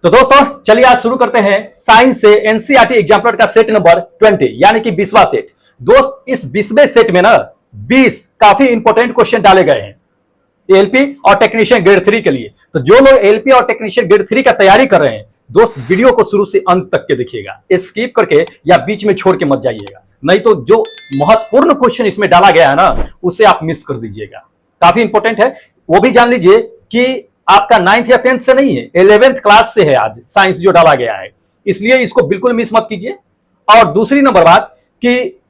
तो दोस्तों चलिए आज शुरू करते हैं साइंस से एनसीईआरटी एग्जाम्पलर का सेट नंबर 20 यानी कि 20वां सेट। दोस्त इस 20वें सेट में ना 20 काफी इंपॉर्टेंट क्वेश्चन डाले गए हैं एलपी और टेक्नीशियन ग्रेड 3 के लिए। तो जो लोग एलपी और टेक्नीशियन ग्रेड 3 का तैयारी कर रहे हैं दोस्त वीडियो को शुरू से अंत तक के देखिएगा, स्किप करके या बीच में छोड़ के मत जाइएगा, नहीं तो जो महत्वपूर्ण क्वेश्चन इसमें डाला गया है ना उसे आप मिस कर दीजिएगा। काफी इंपॉर्टेंट है। वो भी जान लीजिए कि आपका 9th या 10th से नहीं है, 11th क्लास से है आज साइंस जो डाला गया है, इसलिए इसको बिल्कुल मिस मत कीजिए। और दूसरी नंबर बात कि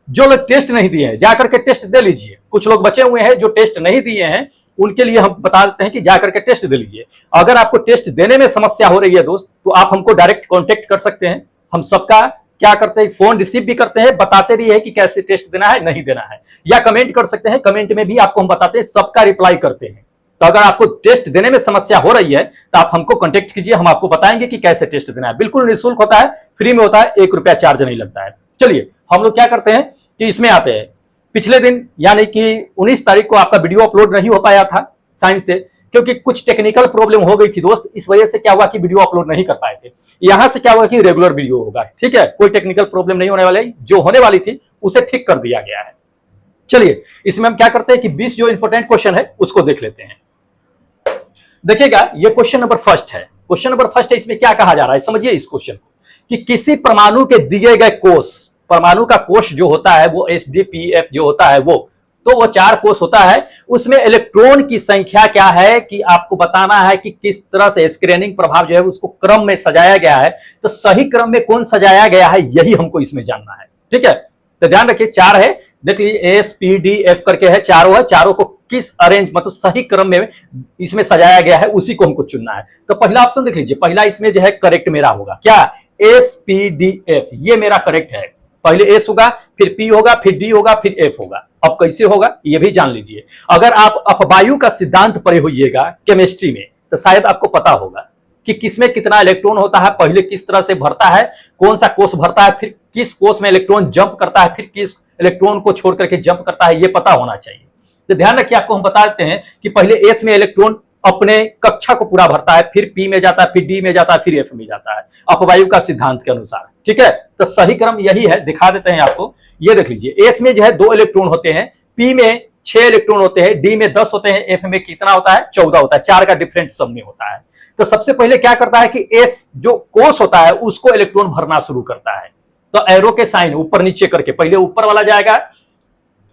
जो लोग टेस्ट नहीं दिए हैं जाकर के टेस्ट दे लीजिए। कुछ लोग बचे हुए हैं जो टेस्ट नहीं दिए हैं, उनके लिए हम बता देते हैं कि जाकर के टेस्ट दे लीजिए। अगर आपको टेस्ट देने में समस्या हो रही है दोस्त तो आप हमको डायरेक्ट कॉन्टेक्ट कर सकते हैं। हम सबका क्या करते हैं, फोन रिसीव भी करते हैं, बताते भी है कि कैसे टेस्ट देना है नहीं देना है, या कमेंट कर सकते हैं, कमेंट में भी आपको हम बताते हैं, सबका रिप्लाई करते हैं। तो अगर आपको टेस्ट देने में समस्या हो रही है तो आप हमको कांटेक्ट कीजिए, हम आपको बताएंगे कि कैसे टेस्ट देना है। बिल्कुल निःशुल्क होता है, फ्री में होता है, 1 रुपया चार्ज नहीं लगता है। चलिए हम लोग क्या करते हैं कि इसमें आते हैं। पिछले दिन यानी कि 19 तारीख को आपका वीडियो अपलोड नहीं हो पाया था साइंस से, क्योंकि कुछ टेक्निकल प्रॉब्लम हो गई थी दोस्त, इस वजह से क्या हुआ कि वीडियो अपलोड नहीं कर पाए थे। यहां से क्या हुआ कि रेगुलर वीडियो होगा, ठीक है, कोई टेक्निकल प्रॉब्लम नहीं होने वाली, जो होने वाली थी उसे ठीक कर दिया गया है। चलिए इसमें हम क्या करते हैं कि 20 जो इंपॉर्टेंट क्वेश्चन है उसको देख लेते हैं। देखिएगा ये क्वेश्चन नंबर फर्स्ट है। क्वेश्चन नंबर फर्स्ट है, इसमें क्या कहा जा रहा है समझिए इस क्वेश्चन को, कि किसी परमाणु के दिए गए कोष, परमाणु का कोष जो होता है वो एसडीपीएफ जो होता है वो 4 कोष होता है, उसमें इलेक्ट्रॉन की संख्या क्या है कि आपको बताना है कि किस तरह से स्क्रीनिंग प्रभाव जो है उसको क्रम में सजाया गया है। तो सही क्रम में कौन सजाया गया है यही हमको इसमें जानना है, ठीक है। तो ध्यान रखिए 4 है, देख लीजिए एसपीडीएफ करके है, चारों है, चारों को किस अरेंज मतलब सही क्रम में इसमें सजाया गया है उसी को हमको चुनना है। तो पहला ऑप्शन देख लीजिए, पहला इसमें जो है करेक्ट मेरा होगा क्या, एसपीडीएफ, ये मेरा करेक्ट है। पहले एस होगा, फिर पी होगा, फिर डी होगा, फिर एफ होगा। अब कैसे होगा ये भी जान लीजिए। अगर आप अपवायु का सिद्धांत पढ़े होइएगा केमिस्ट्री में तो शायद आपको पता होगा कि किसमें कितना इलेक्ट्रॉन होता है, पहले किस तरह से भरता है, कौन सा कोष भरता है, फिर किस कोष में इलेक्ट्रॉन जंप करता है, फिर किस इलेक्ट्रॉन को छोड़ करके जंप करता है, ये पता होना चाहिए। तो ध्यान रखिए, आपको हम बता देते हैं कि पहले एस में इलेक्ट्रॉन अपने कक्षा को पूरा भरता है, फिर पी में जाता है, फिर डी में जाता है, फिर एफ में जाता है अपवायु का सिद्धांत के अनुसार, ठीक है। तो सही क्रम यही है, दिखा देते हैं आपको। ये देख लीजिए, एस में जो है 2 इलेक्ट्रॉन होते हैं, पी में 6 इलेक्ट्रॉन होते हैं, डी में 10 होते हैं, एफ में कितना होता है 14 होता है, 4 का डिफरेंट सब में होता है। तो सबसे पहले क्या करता है कि एस जो कोष होता है उसको इलेक्ट्रॉन भरना शुरू करता है। तो एरो के साइन ऊपर नीचे करके पहले ऊपर वाला जाएगा,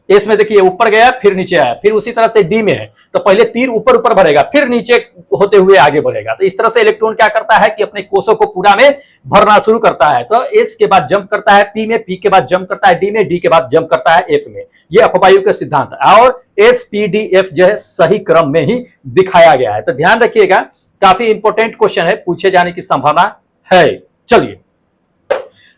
एस में देखिए ऊपर गया फिर नीचे आया, फिर उसी तरह से डी में है तो पहले तीर ऊपर ऊपर भरेगा फिर नीचे होते हुए आगे बढ़ेगा। तो इस तरह से इलेक्ट्रॉन क्या करता है कि अपने कोषों को पूरा में भरना शुरू करता है। तो एस के बाद जंप करता है पी में, पी के बाद जंप करता है डी में, डी के बाद जंप करता है एफ में। ये अपवायु का सिद्धांत है और एस पी डी एफ जो है सही क्रम में ही दिखाया गया है। तो ध्यान रखिएगा, काफी इंपॉर्टेंट क्वेश्चन है, पूछे जाने की संभावना है। चलिए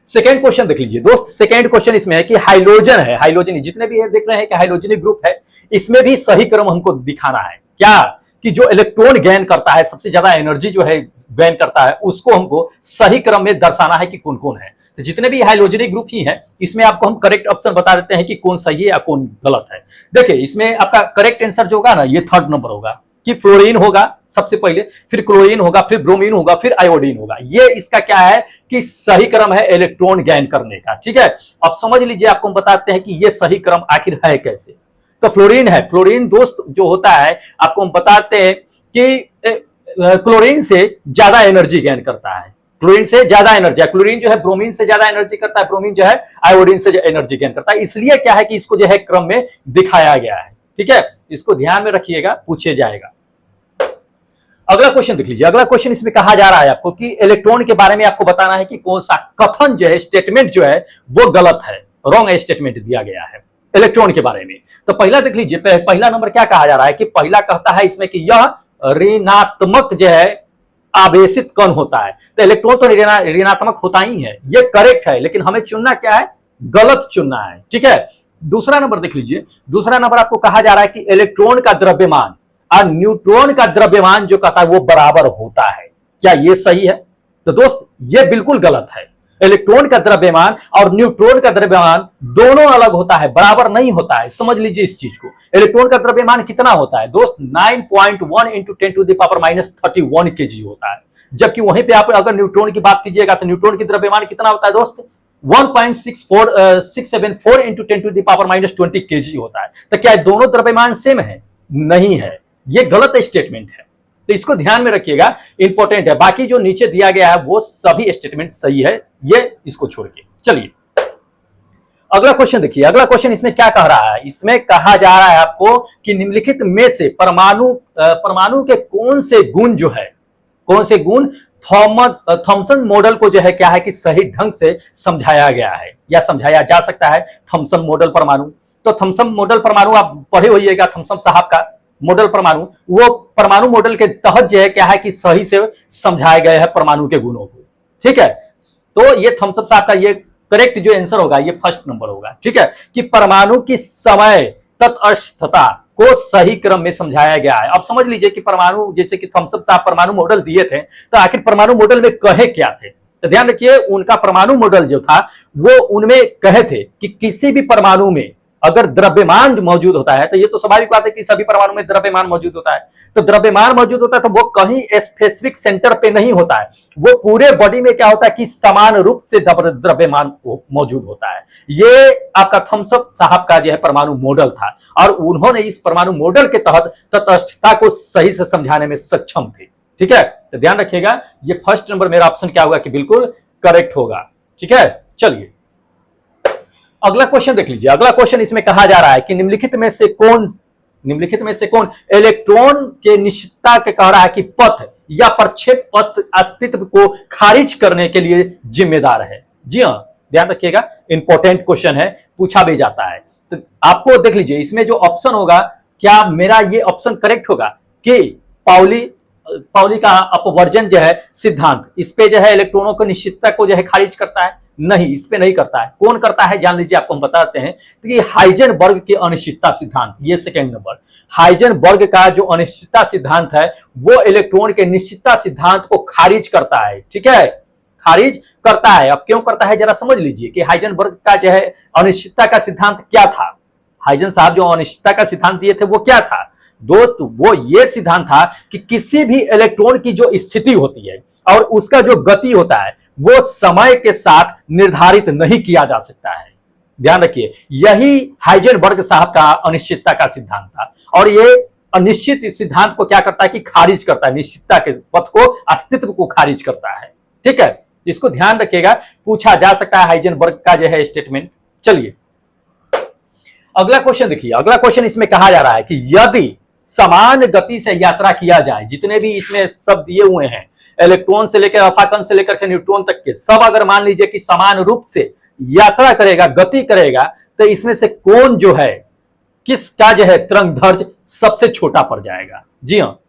सेकेंड क्वेश्चन देख लीजिए दोस्त। सेकेंड क्वेश्चन इसमें है कि हाइड्रोजन है, हाइड्रोजन जितने भी है देख रहे हैं कि हाइड्रोजनिक ग्रुप है, इसमें भी सही क्रम हमको दिखाना है क्या, कि जो इलेक्ट्रॉन गेन करता है, सबसे ज्यादा एनर्जी जो है गेन करता है, उसको हमको सही क्रम में दर्शाना है कि कौन कौन है। तो जितने भी हाइड्रोजनिक ग्रुप ही हैं इसमें आपको हम करेक्ट ऑप्शन बता देते हैं कि कौन सही है या कौन गलत है। देखिए इसमें आपका करेक्ट आंसर जो होगा ना ये 3rd नंबर होगा कि फ्लोरीन होगा सबसे पहले, फिर क्लोरीन होगा, फिर ब्रोमीन होगा, फिर आयोडीन होगा। ये इसका क्या है कि सही क्रम है इलेक्ट्रॉन गेन करने का, ठीक है। अब समझ लीजिए, आपको हम बताते हैं कि ये सही क्रम आखिर है कैसे। तो फ्लोरीन है, फ्लोरीन दोस्त जो होता है आपको हम बताते हैं कि क्लोरीन से ज्यादा एनर्जी गेन करता है, क्लोरीन से ज्यादा एनर्जी, क्लोरीन जो है ब्रोमीन से ज्यादा एनर्जी करता है, ब्रोमीन जो है आयोडीन से एनर्जी गेन करता है। इसलिए क्या है कि इसको जो है क्रम में दिखाया गया है, ठीक है। इसको ध्यान में रखिएगा, पूछे जाएगा। अगला क्वेश्चन देख लीजिए। अगला क्वेश्चन इसमें कहा जा रहा है आपको कि इलेक्ट्रॉन के बारे में आपको बताना है कि कौन सा कथन जो है, स्टेटमेंट जो है वो गलत है, रॉन्ग स्टेटमेंट दिया गया है इलेक्ट्रॉन के बारे में। तो पहला देख लीजिए, पहला नंबर क्या कहा जा रहा है कि पहला कहता है इसमें कि यह ऋणात्मक जो है आवेशित कण होता है। तो इलेक्ट्रॉन तो ऋणात्मक होता ही है, ये करेक्ट है, लेकिन हमें चुनना क्या है, गलत चुनना है, ठीक है। दूसरा नंबर देख लीजिए। दूसरा नंबर आपको कहा जा रहा है कि इलेक्ट्रॉन का द्रव्यमान और न्यूट्रॉन का द्रव्यमान जो कहता है वो बराबर होता है, क्या ये सही है? तो दोस्त ये बिल्कुल गलत है। इलेक्ट्रॉन का द्रव्यमान और न्यूट्रॉन का द्रव्यमान दोनों अलग होता है, बराबर नहीं होता है। समझ लीजिए इस चीज को। इलेक्ट्रॉन का द्रव्यमान कितना होता है दोस्त? 9.1 × 10⁻³ kg होता है। जबकि वहीं पे आप अगर न्यूट्रॉन की बात कीजिएगा तो न्यूट्रॉन की द्रव्यमान कितना होता है दोस्त, 1.674 इंटू 10⁻20 kg होता है। तो क्या दोनों द्रव्यमान सेम है? नहीं है, ये गलत स्टेटमेंट है, तो इसको ध्यान में रखिएगा, इंपॉर्टेंट है। बाकी जो नीचे दिया गया है वो सभी स्टेटमेंट सही है, ये इसको छोड़ के। चलिए अगला क्वेश्चन देखिए, अगला क्वेश्चन इसमें क्या कह रहा है, इसमें कहा जा रहा है आपको कि निम्नलिखित में से परमाणु के कौन से गुण जो है, कौन से गुण थॉमसन मॉडल को जो है क्या है कि सही ढंग से समझाया गया है या समझाया जा सकता है। थॉमसन मॉडल परमाणु, तो थॉमसन मॉडल परमाणु आप पढ़े होइएगा, थॉमसन साहब का मॉडल परमाणु, वो परमाणु मॉडल के तहत जो है क्या है कि सही से समझाए गए हैं परमाणु के गुणों को। ठीक है, तो ये थॉमसन साहब का ये करेक्ट जो आंसर होगा ये फर्स्ट नंबर होगा। ठीक है, कि परमाणु की समय तटस्थता को सही क्रम में समझाया गया है। अब समझ लीजिए कि परमाणु, जैसे कि थॉमसन साहब परमाणु मॉडल दिए थे, तो आखिर परमाणु मॉडल में कहे क्या थे, तो ध्यान रखिए उनका परमाणु मॉडल जो था वो उनमें कहे थे कि किसी भी परमाणु में अगर द्रव्यमान मौजूद होता है, तो ये तो स्वाभाविक बात है कि सभी परमाणु में द्रव्यमान मौजूद होता है, तो द्रव्यमान मौजूद होता है तो वो कहीं स्पेसिफिक सेंटर पे नहीं होता है, वो पूरे बॉडी में क्या होता है कि समान रूप से द्रव्यमान मौजूद होता है। ये आपका थॉमसन साहब का जो है परमाणु मॉडल था, और उन्होंने इस परमाणु मॉडल के तहत तटस्थता को सही से समझाने में सक्षम थे। ठीक है, तो ध्यान रखिएगा, ये फर्स्ट नंबर मेरा ऑप्शन क्या होगा कि बिल्कुल करेक्ट होगा। ठीक है, चलिए अगला क्वेश्चन देख लीजिए। अगला क्वेश्चन इसमें कहा जा रहा है कि निम्नलिखित में से कौन इलेक्ट्रॉन के निश्चितता के कह रहा है कि पथ या प्रक्षेप अस्तित्व को खारिज करने के लिए जिम्मेदार है। जी हाँ, ध्यान रखिएगा, इंपॉर्टेंट क्वेश्चन है, पूछा भी जाता है। तो आपको देख लीजिए इसमें जो ऑप्शन होगा, क्या मेरा ये ऑप्शन करेक्ट होगा कि पाउली का अपवर्जन जो है सिद्धांत, इस पे जो है इलेक्ट्रॉनों की निश्चितता को जो है खारिज करता है? नहीं, इस पे नहीं करता है। कौन करता है जान लीजिए, आपको हम बताते हैं कि हाइजेनबर्ग के अनिश्चितता सिद्धांत, ये सेकंड नंबर। हाइजेनबर्ग का जो अनिश्चितता सिद्धांत है वो इलेक्ट्रॉन के निश्चितता सिद्धांत को खारिज करता है। ठीक है, खारिज करता है। अब क्यों करता है जरा समझ लीजिए कि हाइजेनबर्ग का जो है अनिश्चितता का सिद्धांत क्या था। हाइजन साहब जो अनिश्चितता का सिद्धांत दिए थे वो क्या था दोस्त, वो ये सिद्धांत था कि किसी भी इलेक्ट्रॉन की जो स्थिति होती है और उसका जो गति होता है वो समय के साथ निर्धारित नहीं किया जा सकता है। ध्यान रखिए, यही हाइजेनबर्ग साहब का अनिश्चितता का सिद्धांत था, और ये अनिश्चित सिद्धांत को क्या करता है कि खारिज करता है, निश्चितता के पथ को, अस्तित्व को खारिज करता है। ठीक है, इसको ध्यान रखिएगा, पूछा जा सकता है हाइजेनबर्ग का जो है स्टेटमेंट। चलिए अगला क्वेश्चन देखिए। अगला क्वेश्चन इसमें कहा जा रहा है कि यदि समान गति से यात्रा किया जाए, जितने भी इसमें सब दिए हुए हैं, इलेक्ट्रॉन से लेकर अल्फा कण से लेकर के न्यूट्रॉन तक के सब, अगर मान लीजिए कि समान रूप से यात्रा करेगा, गति करेगा, तो इसमें से कौन जो है, किसका जो है तरंगदैर्घ्य सबसे छोटा पड़ जाएगा? जी हाँ,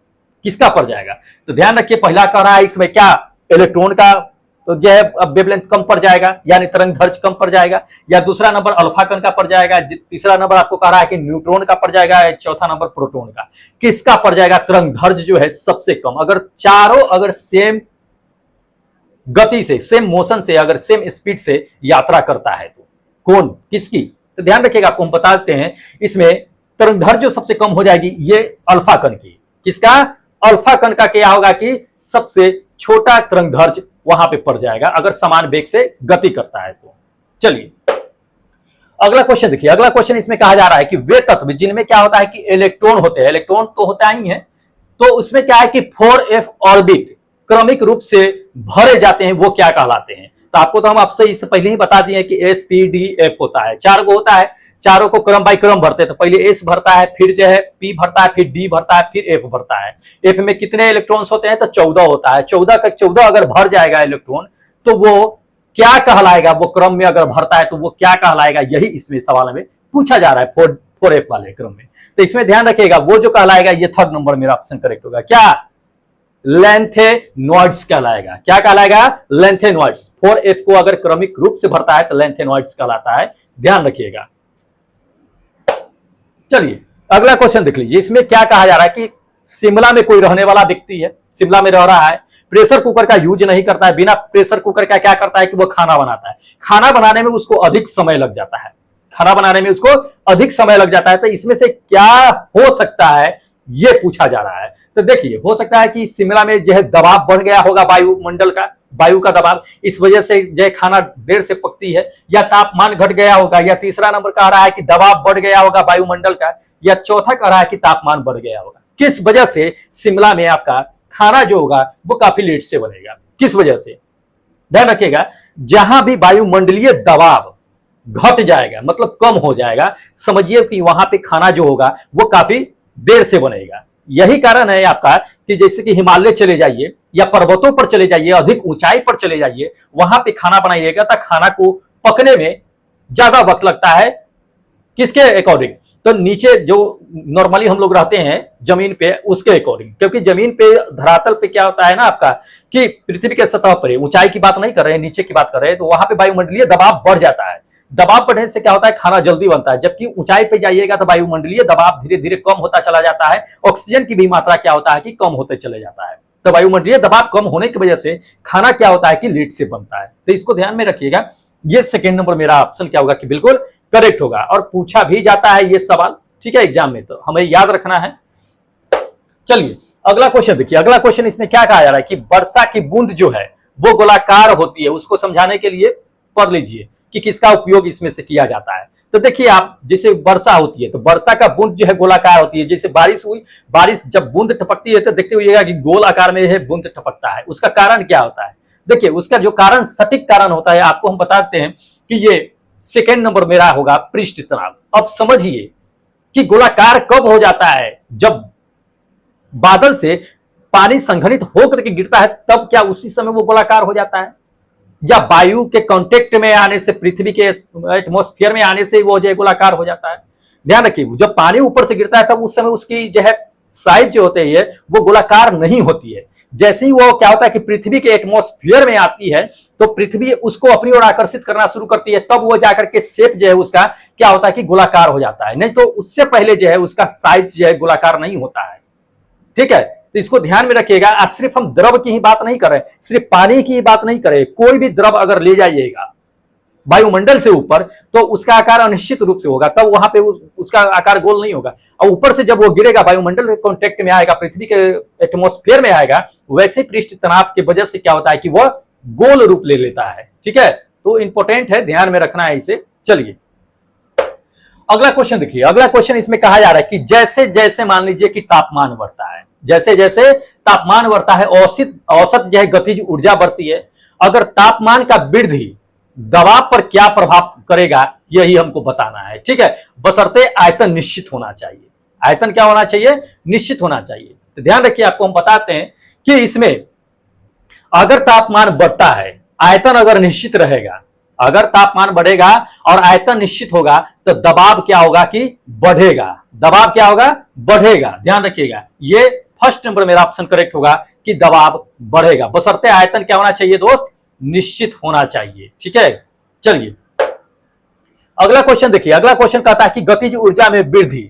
किसका पड़ जाएगा? तो ध्यान रखिए, पहला कह रहा है इसमें क्या इलेक्ट्रॉन का तो जो है वेवलेंथ कम पड़ जाएगा, यानी तरंगदैर्घ्य कम पड़ जाएगा, या दूसरा नंबर अल्फा कण का पड़ जाएगा, तीसरा नंबर आपको कह रहा है कि न्यूट्रॉन का पड़ जाएगा, चौथा नंबर प्रोटॉन का। किसका पड़ जाएगा तरंगदैर्घ्य जो है सबसे कम? अगर चारों अगर सेम गति से, सेम मोशन से, अगर सेम स्पीड से यात्रा करता है तो कौन, किसकी? तो ध्यान रखिएगा, आपको हम बताते हैं, इसमें तरंगदैर्घ्य जो सबसे कम हो जाएगी ये अल्फा कण की। किसका? अल्फा कण का क्या होगा कि सबसे छोटा तरंगदैर्घ्य वहां पे पड़ जाएगा अगर समान वेग से गति करता है तो। चलिए अगला क्वेश्चन देखिए। अगला क्वेश्चन इसमें कहा जा रहा है कि वे तत्व जिनमें क्या होता है कि इलेक्ट्रॉन होते हैं, इलेक्ट्रॉन तो होता ही है, तो उसमें क्या है कि 4f ऑर्बिट क्रमिक रूप से भरे जाते हैं, वो क्या कहलाते हैं? तो आपको तो हम आपसे इससे पहले ही बता दिए कि एस पी डी एफ होता है, चार को होता है, चारों को क्रम बाय क्रम भरते हैं। तो पहले एस भरता है, फिर जो है पी भरता है, फिर डी भरता है, फिर एफ भरता है। एफ में कितने इलेक्ट्रॉन्स होते हैं? तो 14 होता है। 14 का 14 अगर भर जाएगा इलेक्ट्रॉन तो वो क्या कहलाएगा? वो क्रम में अगर भरता है तो वो क्या कहलाएगा? यही इसमें सवाल में पूछा जा रहा है 4f वाले क्रम में। तो इसमें ध्यान रखिएगा, वो जो कहलाएगा ये थर्ड नंबर मेरा ऑप्शन करेक्ट होगा। क्या? लेंथेनॉइड्स कहलाएगा। क्या कहलाएगा? लेंथेनॉइड्स। 4f को अगर क्रमिक रूप से भरता है तो लेंथेनॉइड्स कहलाता है, ध्यान रखिएगा। चलिए अगला क्वेश्चन देख लीजिए। इसमें क्या कहा जा रहा है कि शिमला में कोई रहने वाला व्यक्ति है, शिमला में रह रहा है, प्रेशर कुकर का यूज नहीं करता है, बिना प्रेशर कुकर का क्या करता है कि वो खाना बनाता है। खाना बनाने में उसको अधिक समय लग जाता है, खाना बनाने में उसको अधिक समय लग जाता है। तो इसमें से क्या हो सकता है ये पूछा जा रहा है। तो देखिए हो सकता है कि शिमला में जो है दबाव बढ़ गया होगा वायुमंडल का, वायु का दबाव, इस वजह से जो है खाना देर से पकती है, या तापमान घट गया होगा, या तीसरा नंबर कह रहा है कि दबाव बढ़ गया होगा वायुमंडल का, या चौथा कह रहा है कि तापमान बढ़ गया होगा। किस वजह से शिमला में आपका खाना जो होगा वो काफी लेट से बनेगा, किस वजह से? ध्यान रखिएगा, जहां भी वायुमंडलीय दबाव घट जाएगा मतलब कम हो जाएगा, समझिए कि वहां पे खाना जो होगा वो काफी देर से बनेगा। यही कारण है आपका कि जैसे कि हिमालय चले जाइए या पर्वतों पर चले जाइए, अधिक ऊंचाई पर चले जाइए, वहां पे खाना बनाइएगा तो खाना को पकने में ज्यादा वक्त लगता है। किसके अकॉर्डिंग? तो नीचे जो नॉर्मली हम लोग रहते हैं जमीन पे उसके अकॉर्डिंग, क्योंकि जमीन पे धरातल पे क्या होता है ना आपका कि पृथ्वी के सतह पर, ऊंचाई की बात नहीं कर रहे हैं, नीचे की बात कर रहे हैं, तो वहां पे वायुमंडलीय दबाव बढ़ जाता है। दबाव बढ़ने से क्या होता है, खाना जल्दी बनता है, जबकि ऊंचाई पे जाइएगा तो वायुमंडलीय दबाव धीरे धीरे कम होता चला जाता है, ऑक्सीजन की भी मात्रा क्या होता है कि कम होते चले जाता है। तो वायुमंडलीय दबाव कम होने की वजह से खाना क्या होता है कि लेट से बनता है। तो इसको ध्यान में रखिएगा। ये सेकेंड नंबर मेरा ऑप्शन क्या होगा कि बिल्कुल करेक्ट होगा, और पूछा भी जाता है ये सवाल, ठीक है, एग्जाम में, तो हमें याद रखना है। चलिए अगला क्वेश्चन देखिए। अगला क्वेश्चन इसमें क्या कहा जा रहा है कि वर्षा की बूंद जो है वो गोलाकार होती है, उसको समझाने के लिए पढ़ लीजिए कि किसका उपयोग इसमें से किया जाता है। तो देखिए आप, जैसे वर्षा होती है तो वर्षा का बूंद जो है गोलाकार होती है। जैसे बारिश हुई, बारिश जब बूंद टपकती है तो देखते हुइएगा कि गोल आकार में है बूंद टपकता है। उसका कारण क्या होता है? देखिए उसका जो कारण, सटीक कारण होता है, आपको हम बताते हैं कि ये सेकेंड नंबर मेरा होगा पृष्ठ तनाव। अब समझिए कि गोलाकार कब हो जाता है, जब बादल से पानी संघनित होकर के गिरता है तब क्या उसी समय वो गोलाकार हो जाता है, या वायु के कांटेक्ट में आने से, पृथ्वी के एटमॉस्फेयर में आने से वो जो गोलाकार हो जाता है? ध्यान रखिए, जब पानी ऊपर से गिरता है तब उस समय उसकी जो है साइज जो होती है वो गोलाकार नहीं होती है। जैसे ही वो क्या होता है कि पृथ्वी के एटमॉस्फेयर में आती है तो पृथ्वी उसको अपनी ओर आकर्षित करना शुरू करती है, तब वो जाकर के शेप जो है उसका क्या होता है कि गोलाकार हो जाता है। नहीं तो उससे पहले जो है उसका साइज जो है गोलाकार नहीं होता है। ठीक है, तो इसको ध्यान में रखिएगा। आज सिर्फ हम द्रव की ही बात नहीं कर रहे, सिर्फ पानी की ही बात नहीं कर रहे, कोई भी द्रव अगर ले जाइएगा वायुमंडल से ऊपर तो उसका आकार अनिश्चित रूप से होगा, तब वहां पे उसका आकार गोल नहीं होगा। और ऊपर से जब वो गिरेगा, वायुमंडल के कांटेक्ट में आएगा, पृथ्वी के एटमॉस्फेयर में आएगा, वैसे पृष्ठ तनाव की वजह से क्या होता है कि वह गोल रूप ले लेता है। ठीक है, तो इंपॉर्टेंट है, ध्यान में रखना है इसे। चलिए अगला क्वेश्चन देखिए। अगला क्वेश्चन इसमें कहा जा रहा है कि जैसे जैसे मान लीजिए कि तापमान बढ़ता है, जैसे जैसे तापमान बढ़ता है औसत जो है गतिज ऊर्जा बढ़ती है, अगर तापमान का वृद्धि दबाव पर क्या प्रभाव करेगा यही हमको बताना है। ठीक है, बशर्ते आयतन निश्चित होना चाहिए। आयतन क्या होना चाहिए? निश्चित होना चाहिए। तो ध्यान रखिए, आपको हम बताते हैं कि इसमें अगर तापमान बढ़ता है, आयतन अगर निश्चित रहेगा, अगर तापमान बढ़ेगा और आयतन निश्चित होगा तो दबाव क्या होगा कि बढ़ेगा। दबाव क्या होगा? बढ़ेगा। ध्यान रखिएगा, ये फर्स्ट नंबर मेरा ऑप्शन करेक्ट होगा कि दबाव बढ़ेगा, बशर्ते आयतन क्या होना चाहिए दोस्त? निश्चित होना चाहिए। ठीक है, चलिए अगला क्वेश्चन देखिए। अगला क्वेश्चन कहता है कि गतिज ऊर्जा में वृद्धि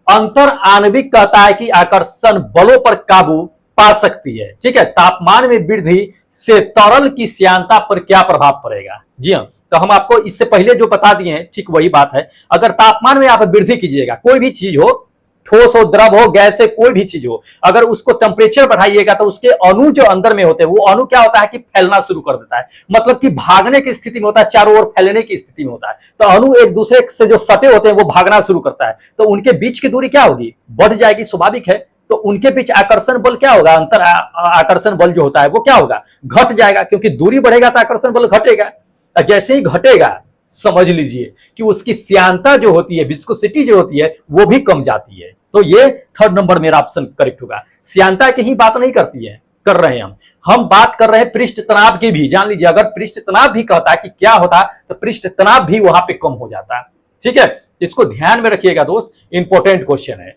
अंतर आणविक कहता है कि आकर्षण बलों पर काबू पा सकती है। ठीक है, तापमान में वृद्धि से तरल की श्यानता पर क्या प्रभाव पड़ेगा? जी हाँ, तो हम आपको इससे पहले जो बता दिए हैं ठीक वही बात है। अगर तापमान में आप वृद्धि कीजिएगा, कोई भी चीज हो, ठोस हो, द्रव हो, गैस है, कोई भी चीज हो, अगर उसको टेम्परेचर बढ़ाइएगा तो उसके अणु जो अंदर में होते हैं वो अणु क्या होता है कि फैलना शुरू कर देता है, मतलब कि भागने की स्थिति में होता है, चारों ओर फैलने की स्थिति में होता है। तो अणु एक दूसरे से जो सटे होते हैं वो भागना शुरू करता है, तो उनके बीच की दूरी क्या होगी? बढ़ जाएगी, स्वाभाविक है। तो उनके बीच आकर्षण बल क्या होगा? अंतर आकर्षण बल जो होता है वो क्या होगा? घट जाएगा, क्योंकि दूरी बढ़ेगा तो आकर्षण बल घटेगा। जैसे ही घटेगा समझ लीजिए कि उसकी श्यानता जो होती है, विस्कोसिटी जो होती है वो भी कम जाती है। तो ये थर्ड नंबर मेरा ऑप्शन करेक्ट होगा। श्यानता की ही बात नहीं करती है, कर रहे हैं हम बात कर रहे हैं पृष्ठ तनाव की भी। जान लीजिए, अगर पृष्ठ तनाव भी कहता है कि क्या होता तो पृष्ठ तनाव भी वहां पे कम हो जाता। ठीक है, इसको ध्यान में रखिएगा दोस्त, इंपॉर्टेंट क्वेश्चन है।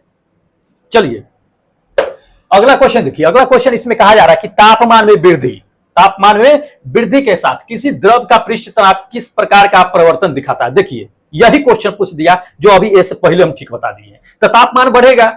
चलिए अगला क्वेश्चन देखिए। अगला क्वेश्चन इसमें कहा जा रहा है कि तापमान में वृद्धि, तापमान में वृद्धि के साथ किसी द्रव का पृष्ठ तनाव किस प्रकार का परिवर्तन दिखाता है? देखिए यही क्वेश्चन पूछ दिया जो अभी इससे पहले हम ठीक बता दिए। तो तापमान बढ़ेगा,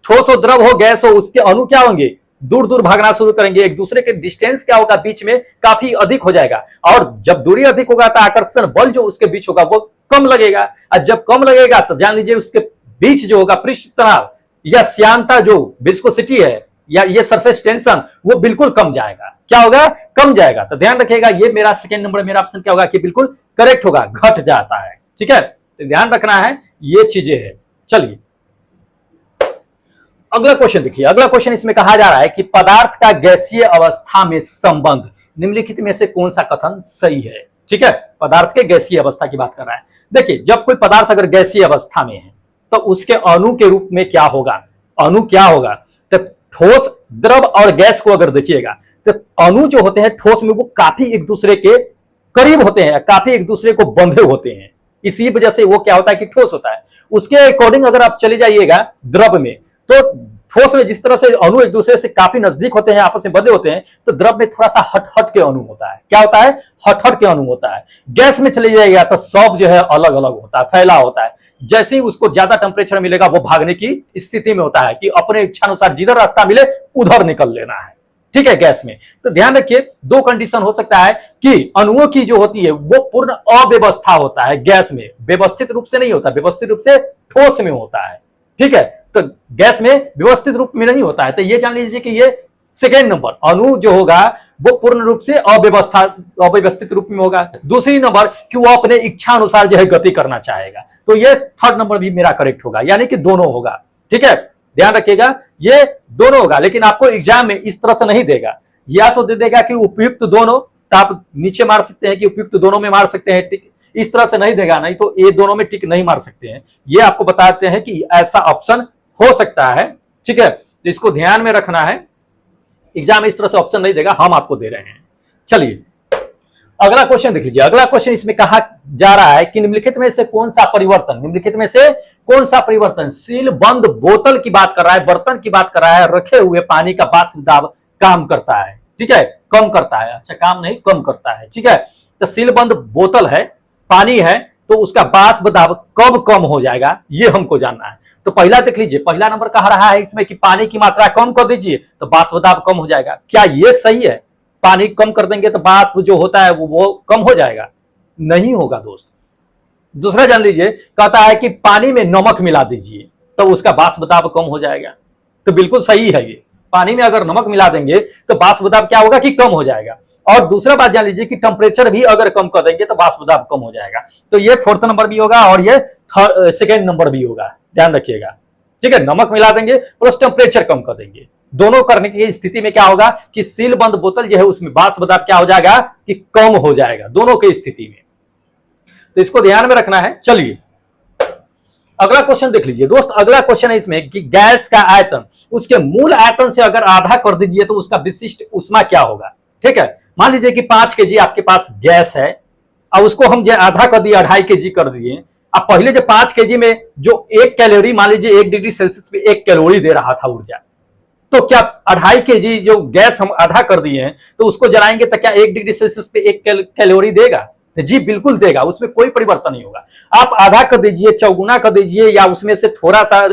ठोस हो, द्रव हो, गैस हो, उसके अणु क्या होंगे? दूर दूर भागना शुरू करेंगे, एक दूसरे के डिस्टेंस क्या होगा बीच में काफी अधिक हो जाएगा, और जब दूरी अधिक होगा तो आकर्षण बल जो उसके बीच होगा वो कम लगेगा, और जब कम लगेगा तो जान लीजिए उसके बीच जो होगा पृष्ठ तनाव या श्यानता जो विस्कोसिटी है या ये सरफेस टेंशन वो बिल्कुल कम जाएगा। क्या होगा? कम जाएगा। तो ध्यान रखिएगा, ये मेरा सेकेंड नंबर मेरा ऑप्शन क्या होगा कि बिल्कुल करेक्ट होगा, घट जाता है। ठीक है, तो ध्यान रखना है, ये चीजें है। चलिए अगला क्वेश्चन देखिए। अगला क्वेश्चन इसमें कहा जा रहा है कि पदार्थ का गैसीय अवस्था में संबंध निम्नलिखित में से कौन सा कथन सही है। ठीक है, पदार्थ के गैसीय अवस्था की बात कर रहा है। देखिए, जब कोई पदार्थ अगर गैसीय अवस्था में है तो उसके अणु के रूप में क्या होगा? अणु क्या होगा? तो ठोस, द्रव और गैस को अगर देखिएगा तो अणु जो होते हैं ठोस में वो काफी एक दूसरे के करीब होते हैं, काफी एक दूसरे को बंधे होते हैं, इसी वजह से वो क्या होता है कि ठोस होता है। उसके अकॉर्डिंग अगर आप चले जाइएगा द्रव में, तो ठोस में जिस तरह से अणु एक दूसरे से काफी नजदीक होते हैं, आपस में बंधे होते हैं, तो द्रव में थोड़ा सा हट हट के अणु होता है। क्या होता है? हट हट के अणु होता है। गैस में चले जाइएगा तो सब जो है अलग अलग होता है, फैला होता है। जैसे ही उसको ज्यादा टेम्परेचर मिलेगा वो भागने की स्थिति में होता है कि अपने इच्छा अनुसार जिधर रास्ता मिले उधर निकल लेना है। ठीक है, गैस में तो ध्यान रखिए, दो कंडीशन हो सकता है कि अणुओं की जो होती है वो पूर्ण अव्यवस्था होता है, गैस में व्यवस्थित रूप से नहीं होता, व्यवस्थित रूप से ठोस में होता है। ठीक है, तो गैस में व्यवस्थित रूप में नहीं होता है। तो ये जान लीजिए कि ये सेकेंड नंबर अणु जो होगा वो पूर्ण रूप से अव्यवस्थित रूप में होगा। दूसरी नंबर कि वो अपने इच्छा अनुसार जो है गति करना चाहेगा। तो ये थर्ड नंबर भी मेरा करेक्ट होगा, यानी कि दोनों होगा। ठीक है, ध्यान रखिएगा, ये दोनों होगा, लेकिन आपको एग्जाम में इस तरह से नहीं देगा। या तो दे देगा कि उपयुक्त दोनों, तो आप नीचे मार सकते हैं कि उपयुक्त दोनों में मार सकते हैं टिक, इस तरह से नहीं देगा, नहीं तो ये दोनों में टिक नहीं मार सकते हैं। ये आपको बताते हैं कि ऐसा ऑप्शन हो सकता है। ठीक है, तो इसको ध्यान में रखना है, एग्जाम में इस तरह से ऑप्शन नहीं देगा, हम आपको दे रहे हैं। चलिए अगला क्वेश्चन देख लीजिए। अगला क्वेश्चन इसमें कहा जा रहा है कि निम्नलिखित में से कौन सा परिवर्तन, निम्नलिखित में से कौन सा परिवर्तन सील बंद बोतल की बात कर रहा है, बर्तन की बात कर रहा है, रखे हुए पानी का वाष्प दाब काम करता है। ठीक है, कम करता है, अच्छा काम नहीं कम करता है। ठीक है, तो सील बंद बोतल है, पानी है, तो उसका वाष्प दाब कब कम हो जाएगा ये हमको जानना है। तो पहला देख लीजिए, पहला नंबर कह रहा है इसमें कि पानी की मात्रा कम कर दीजिए तो वाष्प दाब कम हो जाएगा। क्या ये सही है? पानी कम कर देंगे तो वाष्प जो होता है वो कम हो जाएगा? नहीं होगा दोस्त। दूसरा जान लीजिए, कहता है कि पानी में नमक मिला दीजिए तो उसका वाष्प दाब कम हो जाएगा। तो बिल्कुल सही है, ये पानी में अगर नमक मिला देंगे तो वाष्प दाब क्या होगा कि कम हो जाएगा। और दूसरा बात जान लीजिए कि टेम्परेचर भी अगर कम कर देंगे तो वाष्प दाब कम हो जाएगा। तो ये फोर्थ नंबर भी होगा और ये सेकेंड नंबर भी होगा, ध्यान रखिएगा। ठीक है, नमक मिला देंगे प्लस टेम्परेचर कम कर देंगे, दोनों करने की स्थिति में क्या होगा कि सील बंद बोतल जो है उसमें वाष्प दाब क्या हो जाएगा कि कम हो जाएगा, दोनों की स्थिति में। तो इसको ध्यान में रखना है। चलिए अगला क्वेश्चन देख लीजिए दोस्त। अगला क्वेश्चन है इसमें कि गैस का आयतन उसके मूल आयतन से अगर आधा कर दीजिए तो उसका विशिष्ट ऊष्मा क्या होगा। ठीक है, मान लीजिए कि 5 kg आपके पास गैस है और उसको हम जो आधा कर दिए, 2.5 kg कर दिए। अब पहले जो 5 kg में जो 1 कैलोरी, मान लीजिए 1 डिग्री सेल्सियस पे 1 कैलोरी दे रहा था ऊर्जा, तो क्या 2.5 kg जो गैस हम आधा कर दिए हैं तो उसको जलाएंगे तो क्या 1 डिग्री सेल्सियस पे 1 कैलोरी देगा? जी बिल्कुल देगा, उसमें कोई परिवर्तन नहीं होगा। आप आधा कर दीजिए, चौगुना कर दीजिए, या उसमें से थोड़ा सा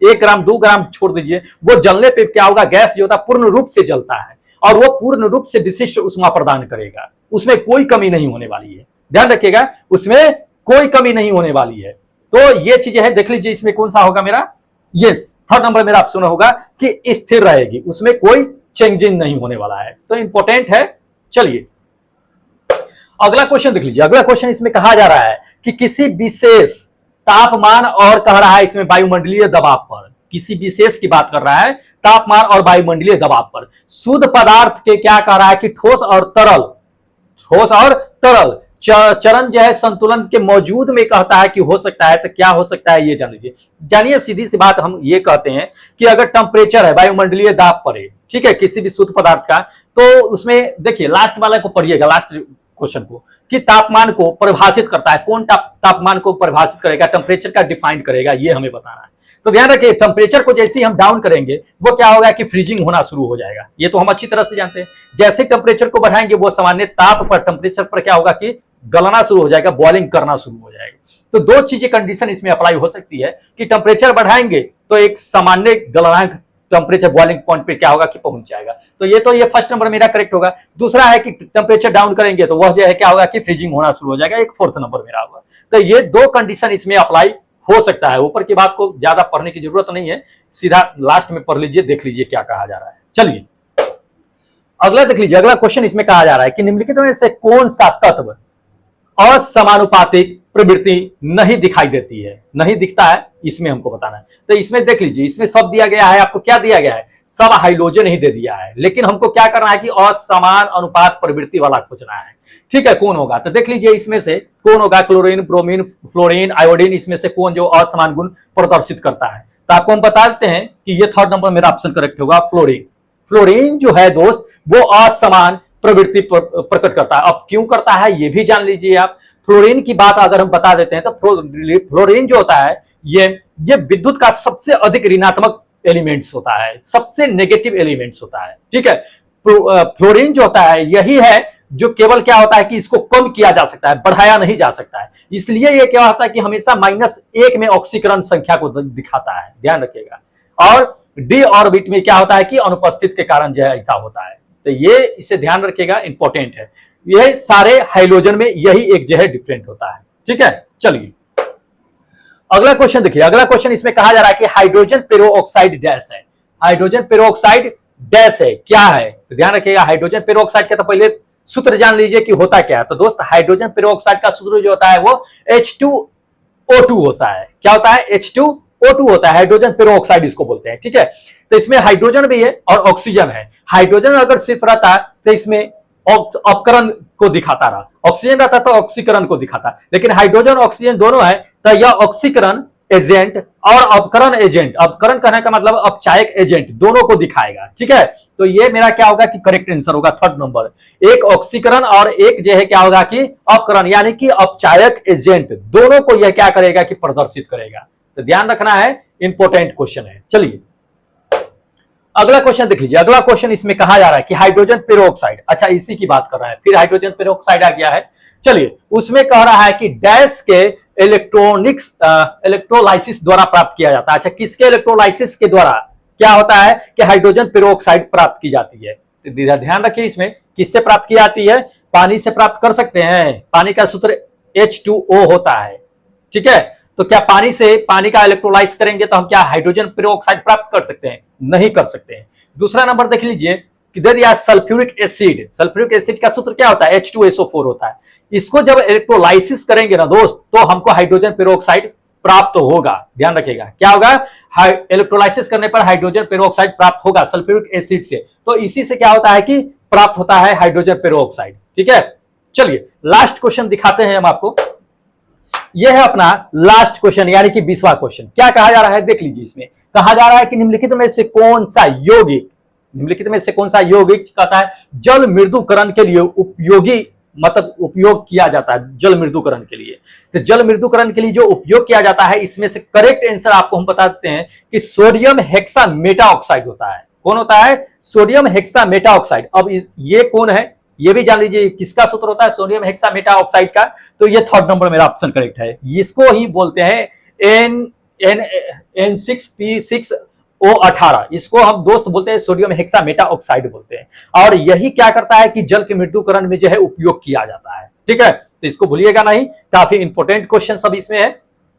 1 ग्राम 2 ग्राम छोड़ दीजिए, वो जलने पे क्या होगा, गैस जो होता है पूर्ण रूप से जलता है और वो पूर्ण रूप से विशिष्ट ऊष्मा प्रदान करेगा, उसमें कोई कमी नहीं होने वाली है। ध्यान रखिएगा, उसमें कोई कमी नहीं होने वाली है। तो ये चीजें है, देख लीजिए इसमें कौन सा होगा मेरा, यस थर्ड नंबर मेरा ऑप्शन होगा कि स्थिर रहेगी, उसमें कोई चेंजिंग नहीं होने वाला है। तो इंपॉर्टेंट है। चलिए अगला क्वेश्चन देख लीजिए। अगला क्वेश्चन इसमें कहा जा रहा है कि किसी विशेष तापमान और कह रहा है इसमें वायुमंडलीय दबाव पर, किसी विशेष की बात कर रहा है, तापमान और वायुमंडलीय दबाव पर शुद्ध पदार्थ के क्या कह रहा है कि ठोस और तरल चरण जो है संतुलन के मौजूद में कहता है कि हो सकता है। तो क्या हो सकता है ये जान लीजिए। जानिए सीधी सी बात हम ये कहते हैं कि अगर टेम्परेचर है वायुमंडलीय दाब पर है, ठीक है, किसी भी शुद्ध पदार्थ का, तो उसमें देखिए लास्ट वाला को पढ़िएगा, लास्ट क्वेश्चन को, कि तापमान को परिभाषित करता है, कौन तापमान को परिभाषित करेगा, टेम्परेचर का डिफाइन करेगा, ये हमें बताना है। तो ध्यान रखिए, टेम्परेचर को जैसे ही हम डाउन करेंगे वो क्या होगा कि फ्रीजिंग होना शुरू हो जाएगा, ये तो हम अच्छी तरह से जानते हैं। जैसे टेम्परेचर को बढ़ाएंगे वो सामान्य ताप पर, टेम्परेचर पर क्या होगा कि गलना शुरू हो जाएगा, बॉइलिंग करना शुरू हो जाएगा। तो दो चीजें कंडीशन इसमें अप्लाई हो सकती है कि टेम्परेचर बढ़ाएंगे तो एक सामान्य गलनांक टेम्परेचर बॉइलिंग पॉइंट पे क्या होगा कि पहुंच जाएगा। तो ये फर्स्ट नंबर मेरा करेक्ट होगा। दूसरा है कि टेम्परेचर डाउन करेंगे तो वह जो है क्या होगा कि फ्रीजिंग होना शुरू हो जाएगा, एक फोर्थ नंबर मेरा होगा। तो ये दो कंडीशन इसमें अप्लाई हो सकता है। ऊपर की बात को ज्यादा पढ़ने की जरूरत नहीं है, सीधा लास्ट में पढ़ लीजिए, देख लीजिए क्या कहा जा रहा है। चलिए अगला देख लीजिए। अगला क्वेश्चन इसमें कहा जा रहा है कि निम्नलिखित में से कौन सा तत्व असमानुपातिक प्रवृत्ति नहीं दिखाई देती है, नहीं दिखता है, इसमें हमको बताना है। तो इसमें देख लीजिए, इसमें सब दिया गया है, आपको क्या दिया गया है, सब हाइड्रोजन ही दे दिया है, लेकिन हमको क्या करना है कि असमान अनुपात प्रवृत्ति वाला खोजना है। ठीक है, कौन होगा? तो देख लीजिए इसमें से कौन होगा, क्लोरीन, ब्रोमीन, फ्लोरीन, आयोडीन, इसमें से कौन जो असमान गुण प्रदर्शित करता है। तो आपको हम बता देते हैं कि ये थर्ड नंबर मेरा ऑप्शन करेक्ट होगा, फ्लोरीन। फ्लोरीन जो है दोस्त वो असमान प्रवृत्ति प्रकट करता है। अब क्यों करता है ये भी जान लीजिए आप। फ्लोरीन की बात अगर हम बता देते हैं तो फ्लोरीन जो होता है ये विद्युत का सबसे अधिक ऋणात्मक एलिमेंट्स होता है, सबसे नेगेटिव एलिमेंट्स होता है। ठीक है, फ्लोरीन जो होता है यही है जो केवल क्या होता है कि इसको कम किया जा सकता है, बढ़ाया नहीं जा सकता है। इसलिए ये क्या होता है कि हमेशा -1 में ऑक्सीकरण संख्या को दिखाता है, ध्यान रखिएगा। और डी ऑर्बिट में क्या होता है कि अनुपस्थित के कारण जो है ऐसा होता है। तो ये इसे ध्यान रखिएगा, इंपॉर्टेंट है। ये सारे हाइड्रोजन में यही एक जो है डिफरेंट होता है। ठीक है, चलिए अगला क्वेश्चन देखिए। अगला क्वेश्चन इसमें कहा जा रहा है कि हाइड्रोजन पेरोक्साइड डैश है। हाइड्रोजन पेरोक्साइड डैश है, क्या है? तो ध्यान रखिएगा, हाइड्रोजन पेरोक्साइड का तो पहले सूत्र जान लीजिए कि होता क्या है। तो दोस्त हाइड्रोजन पेरोक्साइड का सूत्र जो होता है वो H2O2 होता है। क्या होता है? H2O2 होता है, हाइड्रोजन पेरोक्साइड इसको बोलते हैं। ठीक है, तो इसमें हाइड्रोजन भी है और ऑक्सीजन है। हाइड्रोजन अगर सिर्फ रहता तो इसमें अपकरण को दिखाता रहा, ऑक्सीजन रहता तो ऑक्सीकरण को दिखाता, लेकिन हाइड्रोजन ऑक्सीजन दोनों है तो यह ऑक्सीकरण एजेंट और अपकरण एजेंट, अपकरण कहने का मतलब अपचायक एजेंट, दोनों को दिखाएगा। ठीक है, तो ये मेरा क्या होगा कि करेक्ट आंसर होगा थर्ड नंबर। एक ऑक्सीकरण और एक जो है क्या होगा कि अपकरण, यानी कि अपचायक एजेंट, दोनों को यह क्या करेगा कि प्रदर्शित करेगा। तो ध्यान रखना है, इंपॉर्टेंट क्वेश्चन है। चलिए अगला क्वेश्चन देख लीजिए। अगला क्वेश्चन इसमें कहा जा रहा है कि हाइड्रोजन पेरोक्साइड, अच्छा इसी की बात कर रहा है, फिर हाइड्रोजन पेरोक्साइड आ गया है। चलिए उसमें कह रहा है कि डैश के इलेक्ट्रोलाइसिस द्वारा प्राप्त किया जाता है। अच्छा, किसके इलेक्ट्रोलाइसिस के द्वारा क्या होता है कि हाइड्रोजन पेरोक्साइड प्राप्त की जाती है? तो ध्यान रखिए, इसमें किससे प्राप्त की जाती है? पानी से प्राप्त कर सकते हैं, पानी का सूत्र H2O होता है। ठीक है, तो क्या पानी से पानी का इलेक्ट्रोलाइज करेंगे तो हम क्या हाइड्रोजन पेरोक्साइड प्राप्त कर सकते हैं? नहीं कर सकते हैं। दूसरा नंबर देख लीजिए कि दे दिया सल्फ्यूरिक एसिड। सल्फ्यूरिक एसिड का सूत्र क्या होता है? H2SO4 होता है। इसको जब इलेक्ट्रोलाइसिस करेंगे ना दोस्त तो हमको हाइड्रोजन पेरोक्साइड प्राप्त होगा। ध्यान रखिएगा, क्या होगा? इलेक्ट्रोलाइसिस करने पर हाइड्रोजन पेरोक्साइड प्राप्त होगा सल्फ्यूरिक एसिड से। तो इसी से क्या होता है कि प्राप्त होता है हाइड्रोजन पेरोक्साइड। ठीक है, चलिए लास्ट क्वेश्चन दिखाते हैं हम आपको। यह है अपना लास्ट क्वेश्चन, यानी कि 20वां क्वेश्चन। क्या कहा जा रहा है देख लीजिए। इसमें कहा जा रहा है कि निम्नलिखित में से कौन सा यौगिक, निम्नलिखित में से कौन सा यौगिक कहता है जल मृदुकरण के लिए उपयोगी, मतलब उपयोग किया जाता है जल मृदुकरण के लिए। तो जल मृदुकरण के लिए जो उपयोग किया जाता है, इसमें से करेक्ट आंसर आपको हम बता देते हैं कि सोडियम हेक्सामेटाऑक्साइड होता है। कौन होता है? सोडियम हेक्सामेटाऑक्साइड। अब ये कौन है ये भी जान लीजिए, किसका सूत्र होता है सोडियम हेक्सामेटाऑक्साइड का? तो ये थर्ड नंबर मेरा ऑप्शन करेक्ट है। इसको ही बोलते हैं N6P6O18, इसको हम दोस्त बोलते हैं सोडियम हेक्सामेटाऑक्साइड बोलते हैं। और यही क्या करता है कि जल के मृदुकरण में जो है उपयोग किया जाता है। ठीक है, तो इसको भूलिएगा नहीं, काफी इंपॉर्टेंट क्वेश्चन सब इसमें है।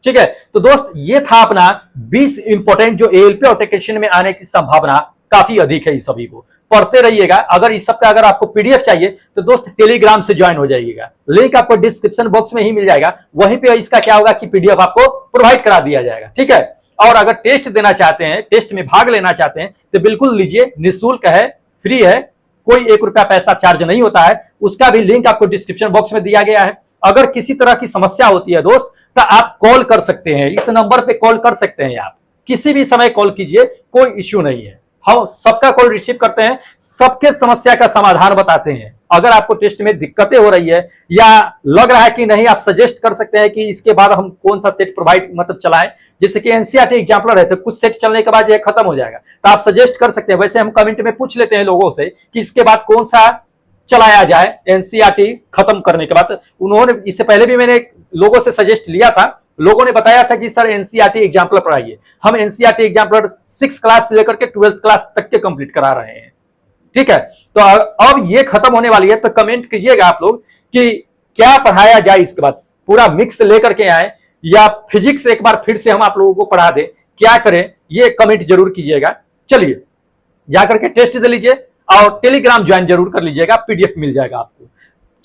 ठीक है, तो दोस्त ये था अपना 20 इंपॉर्टेंट जो एएलपी ऑटोकेशन में आने की संभावना काफी अधिक है। इस सभी को पढ़ते रहिएगा। अगर इस सब का अगर आपको पीडीएफ चाहिए तो दोस्त टेलीग्राम से ज्वाइन हो जाइएगा, लिंक आपको डिस्क्रिप्शन बॉक्स में ही मिल जाएगा। वहीं पे इसका क्या होगा कि पीडीएफ आपको प्रोवाइड करा दिया जाएगा। ठीक है, और अगर टेस्ट देना चाहते हैं, टेस्ट में भाग लेना चाहते हैं तो बिल्कुल लीजिए, निःशुल्क है, फ्री है, कोई 1 रुपया पैसा चार्ज नहीं होता है। उसका भी लिंक आपको डिस्क्रिप्शन बॉक्स में दिया गया है। अगर किसी तरह की समस्या होती है दोस्त तो आप कॉल कर सकते हैं, इस नंबर पे कॉल कर सकते हैं। आप किसी भी समय कॉल कीजिए, कोई इश्यू नहीं है, हम सबका कॉल रिसीव करते हैं, सबके समस्या का समाधान बताते हैं। अगर आपको टेस्ट में दिक्कतें हो रही है या लग रहा है कि नहीं, आप सजेस्ट कर सकते हैं कि इसके बाद हम कौन सा सेट प्रोवाइड मतलब चलाएं। जैसे कि एनसीईआरटी एग्जाम्पलर है तो कुछ सेट चलने के बाद ये खत्म हो जाएगा, तो आप सजेस्ट कर सकते हैं। वैसे हम कमेंट में पूछ लेते हैं लोगों से कि इसके बाद कौन सा चलाया जाए एनसीईआरटी खत्म करने के बाद। उन्होंने इससे पहले भी मैंने लोगों से सजेस्ट लिया था, लोगों ने बताया था कि सर एनसीईआरटी एग्जाम्पलर पढ़ाइए। हम एनसीईआरटी एग्जाम्पलर 6 क्लास से लेकर के 12th क्लास तक के कंप्लीट करा रहे हैं। ठीक है, तो अब ये खत्म होने वाली है, तो कमेंट कीजिएगा आप लोग कि क्या पढ़ाया जाए। इसके बाद पूरा मिक्स लेकर के आए या फिजिक्स एक बार फिर से हम आप लोगों को पढ़ा दें, क्या करें, ये कमेंट जरूर कीजिएगा। चलिए जाकर के टेस्ट दे लीजिए और टेलीग्राम ज्वाइन जरूर कर लीजिएगा, पीडीएफ मिल जाएगा आपको।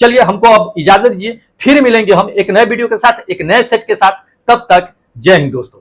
चलिए हमको अब इजाजत दीजिए, फिर मिलेंगे हम एक नए वीडियो के साथ, एक नए सेट के साथ। तब तक जय हिंद दोस्तों।